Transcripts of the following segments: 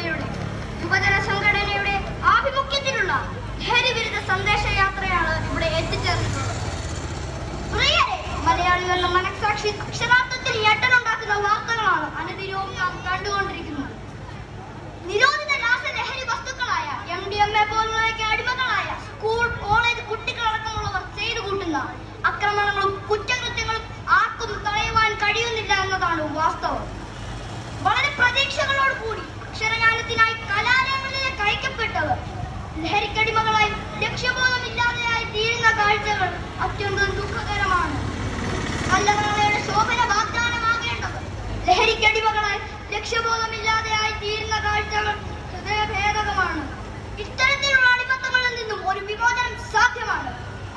സഭയുടെ യുവജന സംഘടനയുടെ ആഭിമുഖ്യത്തിലുള്ള ലഹരിവിരുദ്ധ സന്ദേശയാത്രയാണ് ഇവിടെ എത്തിച്ചേർന്നിട്ടുള്ളത്. പ്രിയരെ, മലയാളികൾ എന്ന മനസാക്ഷി അക്ഷരാർത്ഥത്തിൽ ഞെട്ടലുണ്ടാക്കുന്ന വാർത്തകളാണ് അനുദിനവും നാം കണ്ടുകൊണ്ടിരിക്കുന്നത്. നിരോധിത രാസലഹരി വസ്തുക്കളായ MDMA പോലുള്ളവയ്ക്ക് അടിമകളായ സ്കൂൾ കോളേജ് കുട്ടികളടക്കമുള്ളവർ ചെയ്തു കൂട്ടുന്ന ആക്രമണങ്ങളും കുറ്റകൃത്യങ്ങളും ആർക്കും തടയുവാൻ കഴിയുന്നില്ല എന്നതാണ് വാസ്തവം. വളരെ പ്രതീക്ഷകളോട് കൂടി അക്ഷരജ്ഞാനത്തിനായി കലാലയങ്ങളിലേക്ക് അയക്കപ്പെട്ടവർ ലഹരിക്കടിമകളായി ലക്ഷ്യബോധമില്ലാതെയായി തീരുന്ന കാഴ്ചകൾ അത്യന്തം ദുഃഖകരമാണ്. നല്ല നാളെയുടെ ശോഭന വാഗ്ദാനമാകേണ്ടവർ ലഹരിക്കടിമകളായി ലക്ഷ്യബോധമില്ലാതെയായി തീരുന്ന കാഴ്ചകൾ ഹൃദയഭേദകമാണ്. ഇത്തരത്തിലുള്ള അടിമത്തങ്ങളിൽ നിന്നും ഒരു വിമോചനം സാധ്യമാണ്.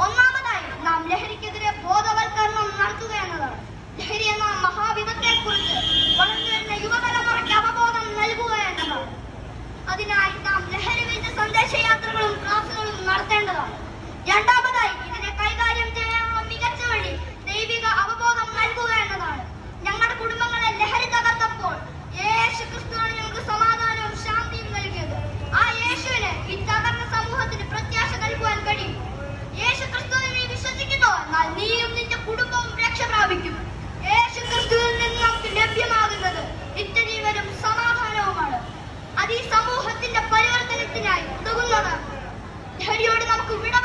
ഒന്നാമതായി നാം ലഹരിക്കെതിരെ ബോധവൽക്കരണം നടത്തുക എന്നതാണ്. ലഹരി എന്ന മഹാവിപത്തെക്കുറിച്ച് വളർന്നുവരുന്ന യുവതലമുറയ്ക്ക് അവബോധം നൽകുക എന്നതാണ്. അതിനായി നാം ലഹരിവിരുദ്ധ സന്ദേശയാത്രകളും ക്ലാസുകളും നടത്തേണ്ടതാണ്. രണ്ടാമതായി ഇതിനെ കൈകാര്യം ചെയ്യാനുള്ള മികച്ച വഴി ദൈവിക അവബോധം നൽകുക എന്നതാണ്. ഞങ്ങളുടെ കുടുംബങ്ങളെ ലഹരി തകർത്തപ്പോൾ യേശു ക്രിസ്തുവാണ് ഞങ്ങൾക്ക് സമാധാനവും ശാന്തിയും നൽകിയത്. ആ യേശുവിന് ഈ തകർന്ന സമൂഹത്തിന് പ്രത്യാശ നൽകുവാൻ കഴിയും. യേശു ക്രിസ്തുവിൽ നീ വിശ്വസിക്കുന്നു, എന്നാൽ നീയും നിന്റെ കുടുംബവും രക്ഷ പ്രാപിക്കും. യേശു ക്രിസ്തുവിൽ നിന്ന് നമുക്ക് ലഭ്യമാകുന്നത് നിത്യജീവനും സമാധാനവുമാണ്. അത് ഈ സമൂഹത്തിന്റെ പരിവർത്തനത്തിനായി ഉതകുന്നതാണ്. ലഹരിയോട് നമുക്ക് വിട